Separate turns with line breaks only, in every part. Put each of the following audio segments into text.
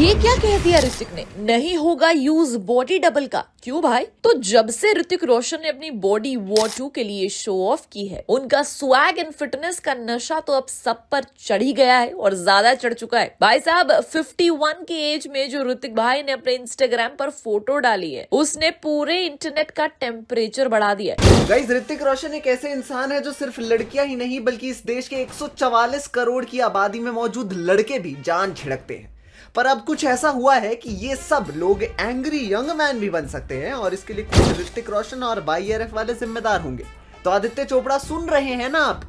ये क्या कह दिया ऋतिक ने, नहीं होगा यूज बॉडी डबल का? क्यों भाई? तो जब से ऋतिक रोशन ने अपनी बॉडी वॉर 2 के लिए शो ऑफ की है, उनका स्वैग एंड फिटनेस का नशा तो अब सब पर चढ़ ही गया है और ज्यादा चढ़ चुका है। भाई साहब 51 की एज में जो ऋतिक भाई ने अपने इंस्टाग्राम पर फोटो डाली है, उसने पूरे इंटरनेट का टेम्परेचर बढ़ा दिया है।
गाइस, ऋतिक रोशन एक ऐसे इंसान है जो सिर्फ लड़कियां ही नहीं बल्कि इस देश के 144 करोड़ की आबादी में मौजूद लड़के भी जान छिड़कते हैं। पर अब कुछ ऐसा हुआ है कि ये सब लोग एंग्री यंग मैन भी बन सकते हैं और इसके लिए खुद ऋतिक रोशन और YRF वाले जिम्मेदार होंगे। तो आदित्य चोपड़ा सुन रहे हैं ना आप?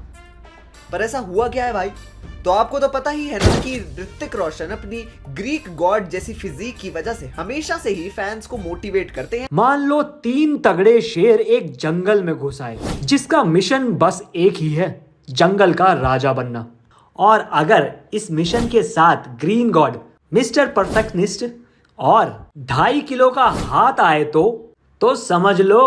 पर ऐसा हुआ क्या है भाई? तो आपको तो पता ही है ना कि ऋतिक रोशन अपनी ग्रीक गॉड जैसी फिजिक की वजह से हमेशा से ही फैंस को मोटिवेट करते हैं।
मान लो 3 तगड़े शेर एक जंगल में घुस आए, जिसका मिशन बस एक ही है, जंगल का राजा बनना। और अगर इस मिशन के साथ ग्रीन गॉड मिस्टर परफेक्शनिस्ट और 2.5 किलो का हाथ आए तो समझ लो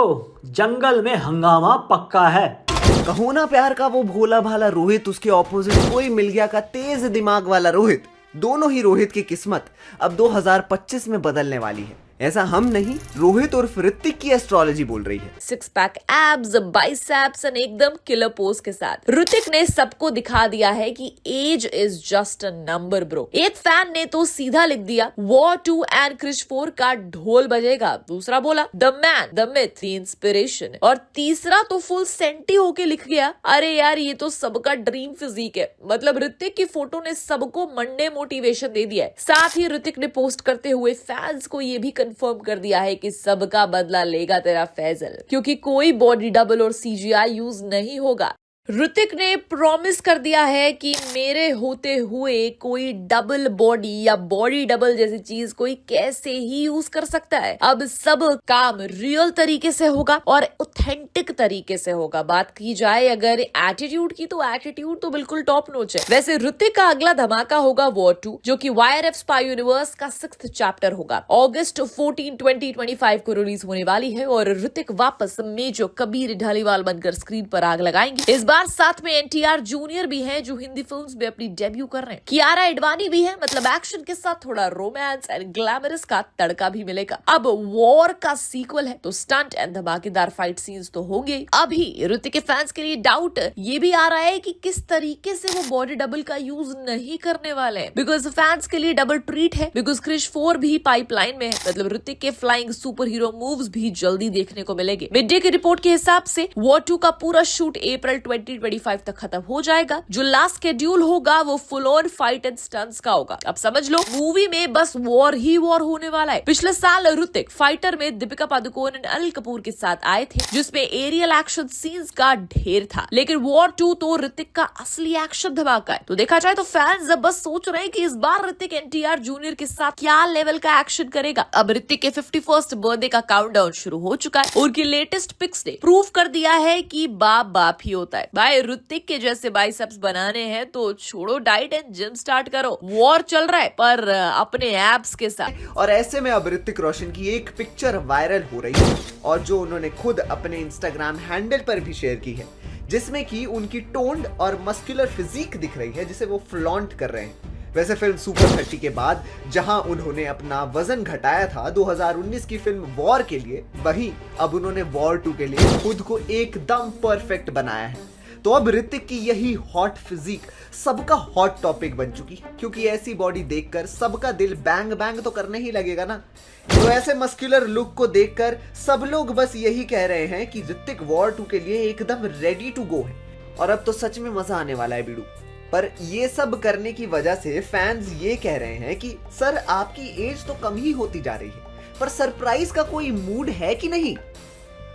जंगल में हंगामा पक्का है।
कहो ना प्यार का वो भोला भाला रोहित, उसके ऑपोजिट कोई मिल गया का तेज दिमाग वाला रोहित। दोनों ही रोहित की किस्मत अब 2025 में बदलने वाली है। ऐसा हम नहीं, रोहित और ऋतिक की एस्ट्रोलॉजी बोल रही है।
6 पैक एब्स, बाइसेप्स एंड एकदम किलर पोज के साथ ऋतिक ने सबको दिखा दिया है कि age is just a number bro. एक फैन ने तो सीधा लिख दिया वॉर 2 एंड क्रिश 4 का ढोल बजेगा। दूसरा बोला the man, the myth, the inspiration. और तीसरा तो फुल सेंटी होके लिख गया, अरे यार ये तो सबका ड्रीम फिजिक है। मतलब ऋतिक की फोटो ने सबको मंडे मोटिवेशन दे दिया है। साथ ही ऋतिक ने पोस्ट करते हुए फैंस को ये भी कंफर्म कर दिया है कि सबका बदला लेगा तेरा फैजल, क्योंकि कोई बॉडी डबल और CGI यूज नहीं होगा। ऋतिक ने प्रॉमिस कर दिया है कि मेरे होते हुए कोई डबल बॉडी या बॉडी डबल जैसी चीज कोई कैसे ही यूज कर सकता है। अब सब काम रियल तरीके से होगा और ऑथेंटिक तरीके से होगा। बात की जाए अगर एटीट्यूड की, तो एटीट्यूड तो बिल्कुल टॉप नॉच है। वैसे ऋतिक का अगला धमाका होगा वॉर 2, जो कि YRF स्पाई यूनिवर्स का 6th चैप्टर होगा। अगस्त 14, 2025 को रिलीज होने वाली है और ऋतिक वापस मेजो कबीर ढालीवाल बनकर स्क्रीन पर आग लगाएंगे। इस बार साथ में NTR जूनियर भी हैं, जो हिंदी फिल्म्स में अपनी डेब्यू कर रहे हैं। कियारा एडवाणी भी है, मतलब एक्शन के साथ थोड़ा रोमांस एंड ग्लैमरस का तड़का भी मिलेगा। अब वॉर का सीक्वल है तो स्टंट एंड धमाकेदार फाइट सीन्स तो होंगे। अभी ऋतिक के फैंस के लिए डाउट ये भी आ रहा है कि किस तरीके से वो बॉडी डबल का यूज नहीं करने वाले हैं, बिकॉज फैंस के लिए डबल ट्रीट है, बिकॉज क्रिश 4 भी पाइपलाइन में है। मतलब ऋतिक के फ्लाइंग सुपर हीरो मूव्स भी जल्दी देखने को मिलेंगे। मिड डे की रिपोर्ट के हिसाब से वॉर 2 का पूरा शूट अप्रैल 2025 तक खत्म हो जाएगा। जो लास्ट शेड्यूल होगा वो full on fight and stunts का होगा। अब समझ लो मूवी में बस वॉर ही वॉर होने वाला है। पिछले साल ऋतिक फाइटर में दीपिका पादुकोण और अनिल कपूर के साथ आए थे, जिसमें एरियल एक्शन सीन्स का ढेर था। लेकिन वॉर 2 तो ऋतिक का असली एक्शन धमाका है। तो देखा जाए तो फैंस अब बस सोच रहे हैं कि इस बार ऋतिक NTR जूनियर के साथ क्या लेवल का एक्शन करेगा। अब ऋतिक के 51st बर्थडे का काउंटडाउन शुरू हो चुका है। उनकी लेटेस्ट पिक्स ने प्रूव कर दिया है कि बाप बाप ही होता है। भाई ऋतिक के जैसे बाइसेप्स बनाने हैं तो छोड़ो डाइट एंड जिम स्टार्ट करो। वॉर चल रहा है पर अपने एब्स के साथ।
और ऐसे में अब ऋतिक रोशन की एक पिक्चर वायरल हो रही है और जो उन्होंने खुद अपने इंस्टाग्राम हैंडल पर भी शेयर की है, जिसमें कि उनकी टोन्ड और मस्कुलर फिजिक दिख रही है, जिसे वो फ्लॉन्ट कर रहे हैं। वैसे फिल्म सुपर 30 के बाद जहां उन्होंने अपना वजन घटाया था 2019 की फिल्म वॉर के लिए, वहीं अब उन्होंने वॉर 2 के लिए खुद को एकदम परफेक्ट बनाया है। तो अब ऋतिक की यही हॉट फिजिक सबका हॉट टॉपिक बन चुकी है, क्योंकि ऐसी बॉडी देखकर सबका दिल बैंग बैंग तो करने ही लगेगा ना। तो ऐसे मस्कुलर लुक को देखकर सब लोग बस यही कह रहे हैं कि ऋतिक वॉर 2 के लिए एकदम रेडी टू गो है। और अब तो सच में मजा आने वाला है बीड़ू। पर ये सब करने की वजह से फैंस ये कह रहे हैं कि सर आपकी एज तो कम ही होती जा रही है, पर सरप्राइज का कोई मूड है कि नहीं।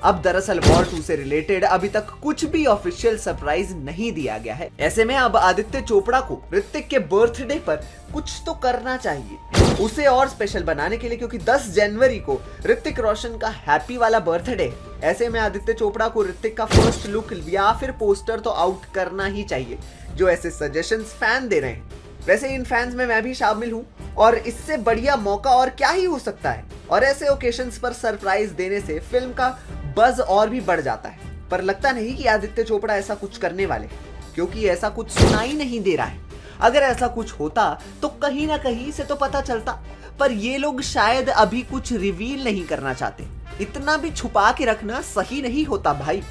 अब दरअसल वॉर 2 से रिलेटेड अभी तक कुछ भी ऑफिशियल सरप्राइज नहीं दिया गया है। ऐसे में अब आदित्य चोपड़ा को ऋतिक के बर्थडे पर कुछ तो करना चाहिए उसे और स्पेशल बनाने के लिए, क्योंकि 10 जनवरी को ऋतिक रोशन का हैप्पी वाला बर्थडे है। ऐसे में आदित्य चोपड़ा को ऋतिक का फर्स्ट लुक या फिर पोस्टर तो आउट करना ही चाहिए, जो ऐसे सजेशंस फैन दे रहे हैं। वैसे इन फैंस में मैं भी शामिल हूँ और इससे बढ़िया मौका और क्या ही हो सकता है। और ऐसे ओकेशंस पर सरप्राइज देने से फिल्म का बज और भी बढ़ जाता है। पर लगता नहीं कि आदित्य चोपड़ा ऐसा कुछ करने वाले, क्योंकि ऐसा कुछ सुनाई नहीं दे रहा है। अगर ऐसा कुछ होता तो कहीं ना कहीं से तो पता चलता, पर ये लोग शायद अभी कुछ रिवील नहीं करना चाहते। इतना भी छुपा के रखना सही नहीं होता भाई।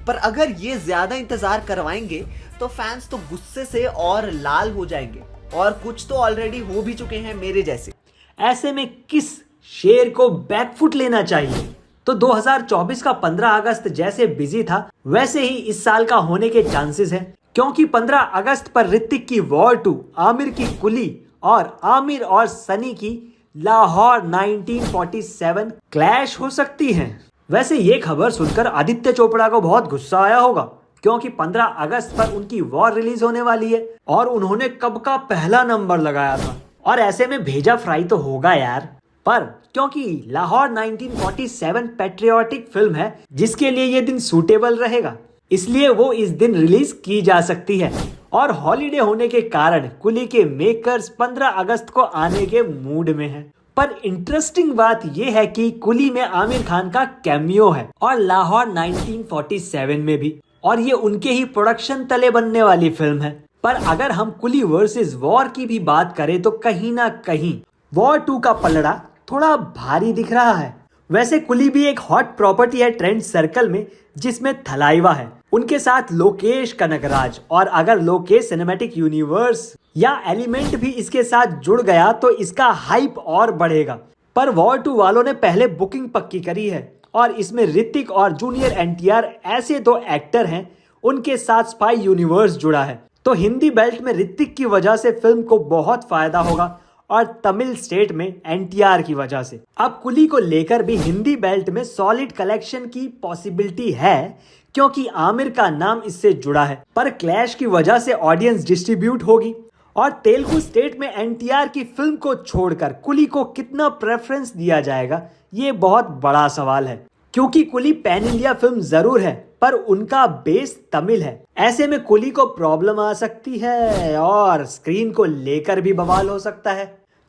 पर अगर ये ज्यादा इंतजार करवाएंगे तो फैंस तो गुस्से से और लाल हो जाएंगे, और कुछ तो ऑलरेडी हो भी चुके हैं मेरे जैसे।
ऐसे में किस शेर को बैकफुट लेना चाहिए? तो 2024 का 15 अगस्त जैसे बिजी था वैसे ही इस साल का होने के चांसेस हैं, क्योंकि 15 अगस्त पर ऋतिक की वॉर 2, आमिर की कुली और आमिर और सनी की लाहौर 1947 क्लैश हो सकती है। वैसे ये खबर सुनकर आदित्य चोपड़ा को बहुत गुस्सा आया होगा, क्योंकि 15 अगस्त पर उनकी वॉर रिलीज होने वाली है और उन्होंने कब का पहला नंबर लगाया था, और ऐसे में भेजा फ्राई तो होगा यार। पर क्योंकि लाहौर 1947 पैट्रियोटिक फिल्म है जिसके लिए ये दिन सूटेबल रहेगा, इसलिए वो इस दिन रिलीज की जा सकती है। और हॉलीडे होने के कारण कुली के मेकर्स 15 अगस्त को आने के मूड में हैं। पर इंटरेस्टिंग बात यह है कि कुली में आमिर खान का कैमियो है और लाहौर 1947 में भी, और ये उनके ही प्रोडक्शन तले बनने वाली फिल्म है। पर अगर हम कुली वर्सेस वॉर की भी बात करें तो कहीं ना कहीं वॉर 2 का पलड़ा थोड़ा भारी दिख रहा है। वैसे कुली भी एक हॉट प्रॉपर्टी है ट्रेंड सर्कल में, जिसमें थलाइवा है, उनके साथ लोकेश कनगराज, और अगर लोकेश सिनेमैटिक यूनिवर्स या एलिमेंट भी इसके साथ जुड़ गया तो इसका हाइप और बढ़ेगा। पर वॉर 2 वालों ने पहले बुकिंग पक्की करी है और इसमें ऋतिक और जूनियर एनटीआर ऐसे दो एक्टर हैं, उनके साथ स्पाई यूनिवर्स जुड़ा है। तो हिंदी बेल्ट में ऋतिक की वजह से फिल्म को बहुत फायदा होगा और तमिल स्टेट में एनटीआर की वजह से। अब कुली को लेकर भी हिंदी बेल्ट में सॉलिड कलेक्शन की पॉसिबिलिटी है, क्योंकि आमिर का नाम इससे जुड़ा है। पर क्लैश की वजह से ऑडियंस डिस्ट्रीब्यूट होगी, और तेलुगु स्टेट में एनटीआर की फिल्म को छोड़कर कुली को कितना प्रेफरेंस दिया जाएगा, ये बहुत बड़ा सवाल है। क्योंकि कुली पैन इंडिया फिल्म जरूर है पर उनका बेस तमिल है। ऐसे में कुली को प्रॉब्लम आ सकती है और स्क्रीन को लेकर भी बवाल हो सकता है।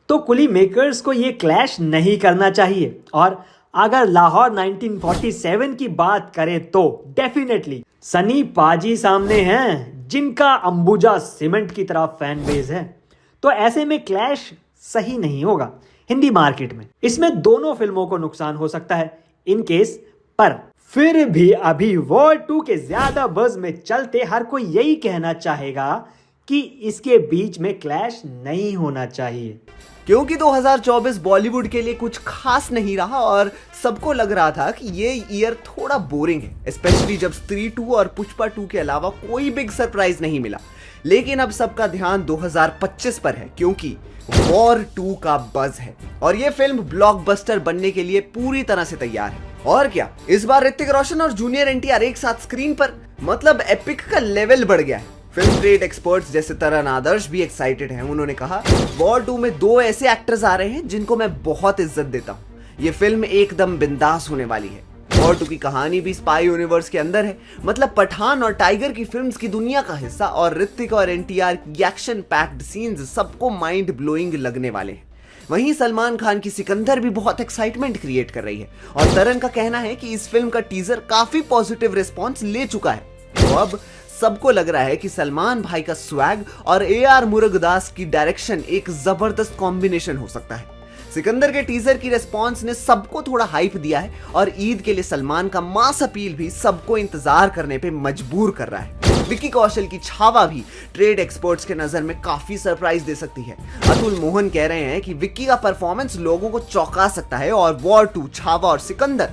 तो कुली मेकर्स को ये क्लैश नहीं करना चाहिए। और अगर लाहौर 1947 की बात करें तो डेफिनेटली सनी पाजी सामने हैं, जिनका अंबुजा सीमेंट की तरह फैन बेस है। तो ऐसे में क्लैश सही नहीं होगा हिंदी मार्केट में। इसमें दोनों फिल्मों को नुकसान हो सकता है इन केस। पर फिर भी अभी वॉर 2 के ज्यादा बज़ में चलते हर कोई यही कहना चाहेगा कि इसके बीच में क्लैश नहीं होना चाहिए,
क्योंकि 2024 बॉलीवुड के लिए कुछ खास नहीं रहा और सबको लग रहा था कि ये ईयर थोड़ा बोरिंग है, स्पेशली जब स्त्री 2 और पुष्पा 2 के अलावा कोई बिग सरप्राइज नहीं मिला। लेकिन अब सबका ध्यान 2025 पर है, क्योंकि वॉर 2 का बज़ है और ये फिल्म ब्लॉकबस्टर बनने के लिए पूरी तरह से तैयार है। और क्या, इस बार ऋतिक रोशन और जूनियर एनटीआर एक साथ स्क्रीन पर, मतलब एपिक का लेवल बढ़ गया है। फिल्म ट्रेड एक्सपर्ट्स जैसे तरन आदर्श भी एक्साइटेड हैं। उन्होंने कहा वॉर 2 में 2 ऐसे एक्टर्स आ रहे हैं जिनको मैं बहुत इज्जत देता हूँ। ये फिल्म एकदम बिंदास होने वाली है। वॉर 2 की कहानी भी स्पाई यूनिवर्स के अंदर है, मतलब पठान और टाइगर की फिल्म्स की दुनिया का हिस्सा, और ऋतिक और एनटीआर की एक्शन पैक्ड सीन्स सबको माइंड ब्लोइंग लगने वाले हैं। वहीं सलमान खान की सिकंदर भी बहुत एक्साइटमेंट क्रिएट कर रही है, और तरन का कहना है कि इस फिल्म का टीजर काफी पॉजिटिव रिस्पॉन्स ले चुका है। तो अब सबको लग रहा है कि सलमान भाई का स्वैग और AR मुरुगदास की डायरेक्शन एक जबरदस्त कॉम्बिनेशन हो सकता है। सिकंदर के टीजर की रिस्पॉन्स ने सबको थोड़ा हाइप दिया है, और ईद के लिए सलमान का मास अपील भी सबको इंतजार करने पे मजबूर कर रहा है। विक्की कौशल की छावा भी ट्रेड एक्सपर्ट्स के नजर में काफी सरप्राइज दे सकती है। अतुल मोहन कह रहे हैं कि विक्की का परफॉर्मेंस लोगों को चौंका सकता है, और वॉर 2, छावा और सिकंदर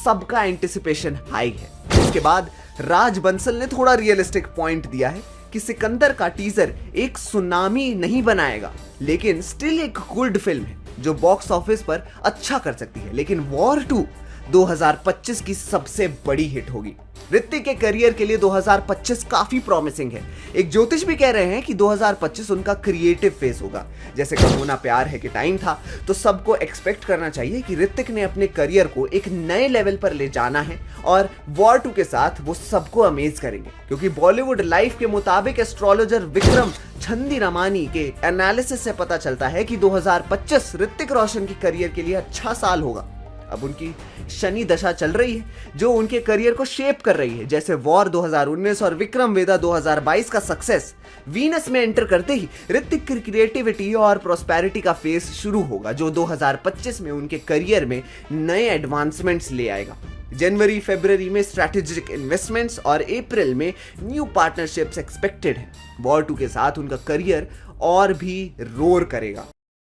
सबका एंटिसिपेशन हाई है। इसके बाद राज बंसल ने थोड़ा रियलिस्टिक पॉइंट दिया है कि सिकंदर का टीजर एक सुनामी नहीं बनाएगा, लेकिन स्टिल एक गुड फिल्म है जो बॉक्स ऑफिस पर अच्छा कर सकती है। लेकिन वॉर 2 2025 की सबसे बड़ी हिट होगी। ऋतिक के करियर के लिए 2025 काफी प्रॉमिसिंग है। एक ज्योतिष भी कह रहे हैं कि 2025 उनका क्रिएटिव फेज होगा। जैसे कहोना प्यार है कि टाइम था, तो सबको एक्सपेक्ट करना चाहिए कि ऋतिक ने अपने करियर को एक नए लेवल पर ले जाना है, और वॉर 2 के साथ वो सबको अमेज करेंगे। क्योंकि बॉलीवुड लाइफ के मुताबिक एस्ट्रोलॉजर विक्रम छंदी रमानी के एनालिसिस से पता चलता है कि 2025 ऋतिक रोशन के करियर के लिए अच्छा साल होगा। अब उनकी शनि दशा चल रही है जो उनके करियर को शेप कर रही है। जैसे वॉर 2019 और विक्रम वेदा 2022 का सक्सेस वीनस में एंटर करते ही ऋतिक की क्रिएटिविटी और प्रोस्पेरिटी का फेज शुरू होगा जो 2025 में उनके करियर में नए एडवांसमेंट्स ले आएगा। जनवरी फरवरी में स्ट्रैटेजिक इन्वेस्टमेंट्स और अप्रैल में न्यू पार्टनरशिप्स एक्सपेक्टेड है। वॉर 2 के साथ उनका करियर और भी रोर करेगा।